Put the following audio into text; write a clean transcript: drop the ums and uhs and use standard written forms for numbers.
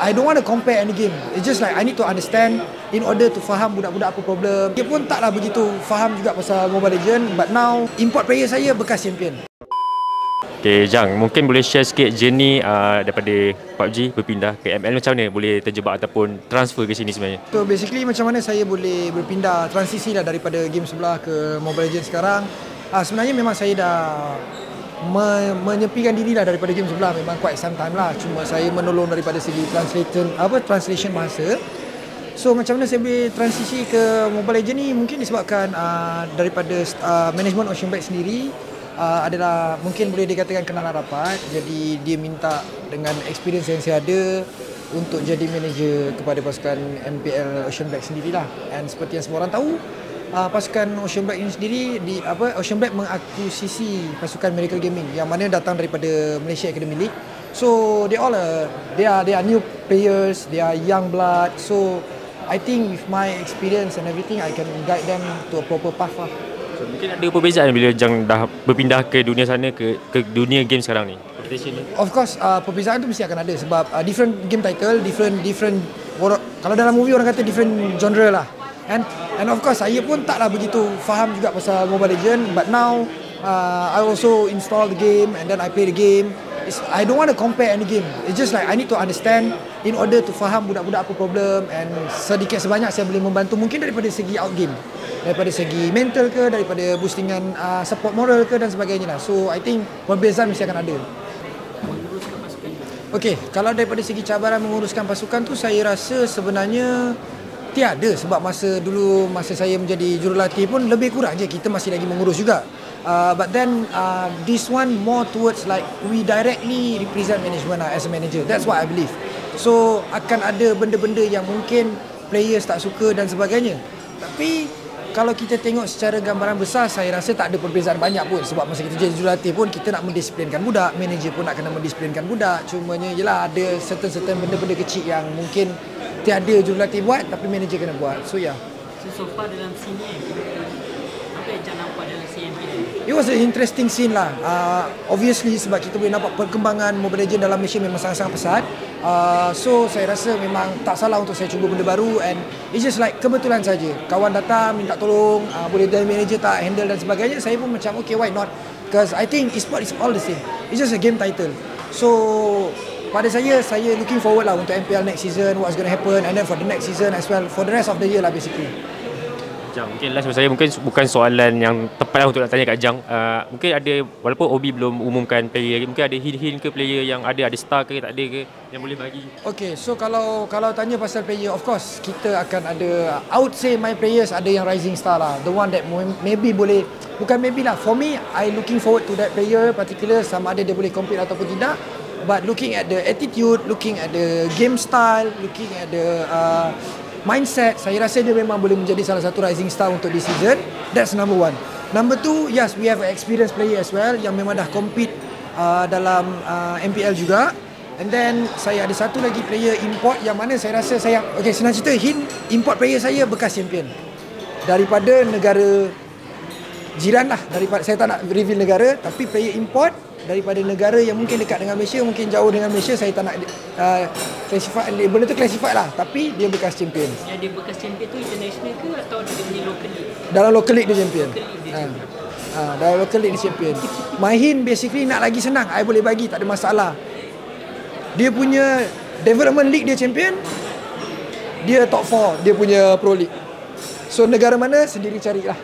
I don't want to compare any game. It's just like I need to understand in order to faham budak-budak apa problem. Dia pun taklah begitu faham juga pasal Mobile Legends, but now import player saya bekas champion. Okay, Jang, mungkin boleh share sikit journey daripada PUBG berpindah ke ML, macam mana boleh terjebak ataupun transfer ke sini sebenarnya? So basically macam mana saya boleh berpindah, transisi lah daripada game sebelah ke Mobile Legends sekarang. Sebenarnya memang saya dah menyepikan diri lah daripada game sebelah memang quite some time lah. Cuma saya menolong daripada segi translation bahasa. So macam mana saya boleh transisi ke Mobile Legends ni, mungkin disebabkan daripada management Ocean Black sendiri adalah mungkin boleh dikatakan kenalan rapat. Jadi dia minta dengan experience yang saya ada untuk jadi manager kepada pasukan MPL Ocean Black sendirilah. And seperti yang semua orang tahu, pasukan Ocean Black ini sendiri Ocean Black mengakuisisi pasukan Miracle Gaming yang mana datang daripada Malaysia Academy League. So they are new players, they are young blood. So I think with my experience and everything, I can guide them to a proper path lah. So, mungkin ada perbezaan bila Jang dah berpindah ke dunia sana ke dunia game sekarang ni? Of course, perbezaan tu mesti akan ada sebab different game title, different kalau dalam movie orang kata different genre lah. And of course saya pun taklah begitu faham juga pasal Mobile Legends, but now I also install the game and then I play the game. I don't want to compare any game. It's just like I need to understand in order to faham budak-budak apa problem, and sedikit sebanyak saya boleh membantu mungkin daripada segi out game, daripada segi mental ke, daripada boostingan support moral ke dan sebagainya lah. So I think perbezaan mesti akan ada. Okay, kalau daripada segi cabaran menguruskan pasukan tu saya rasa sebenarnya tiada, sebab masa saya menjadi jurulatih pun lebih kurang je kita masih lagi mengurus juga. But then this one more towards like we directly represent management as a manager. That's what I believe. So akan ada benda-benda yang mungkin players tak suka dan sebagainya. Tapi kalau kita tengok secara gambaran besar, saya rasa tak ada perbezaan banyak pun. Sebab masa kita jadi jurulatih pun kita nak mendisiplinkan budak, manager pun nak kena mendisiplinkan budak. Cumanya yelah ada certain benda-benda kecil yang mungkin tiada jurulatih buat tapi manager kena buat. So yeah. So far dalam scene ni, apa yang Jang nampak dalam scene ni? It was an interesting scene lah. Obviously sebab kita boleh nampak perkembangan Mobile Legends dalam Malaysia memang sangat-sangat pesat. So saya rasa memang tak salah untuk saya cuba benda baru, and it's just like kebetulan saja. Kawan datang minta tolong, boleh dari manager tak handle dan sebagainya. Saya pun macam okay, why not? Because I think e-sport is all the same. It's just a game title. So pada saya looking forward lah untuk MPL next season, what's going to happen, and then for the next season as well, for the rest of the year lah basically. Jang, mungkin last saya mungkin bukan soalan yang tepat lah untuk nak tanya kat Jang. Mungkin ada, walaupun OB belum umumkan player, mungkin ada hint ke player yang ada star ke tak ada ke yang boleh bagi? Okay, so kalau tanya pasal player, of course kita akan ada, I would say my players ada yang rising star lah. The one that maybe boleh, bukan maybe lah, for me I looking forward to that player particular, sama ada dia boleh compete ataupun tidak. But looking at the attitude, looking at the game style, looking at the mindset, saya rasa dia memang boleh menjadi salah satu rising star untuk this season. That's number one. Number two, yes, we have an experienced player as well yang memang dah compete dalam MPL juga. And then saya ada satu lagi player import yang mana saya rasa okay, senang cerita, import player saya bekas champion daripada negara jiran lah. Saya tak nak reveal negara, tapi player import daripada negara yang mungkin dekat dengan Malaysia, mungkin jauh dengan Malaysia, saya tak nak classify, benda tu classify lah, tapi dia bekas champion. Yang dia bekas champion tu international ke atau dia punya local league? Dalam local league dia champion. Dalam local league dia champion. My hint basically nak lagi senang, I boleh bagi, tak ada masalah. Dia punya development league dia champion, dia top 4 dia punya pro league. So negara mana sendiri carilah.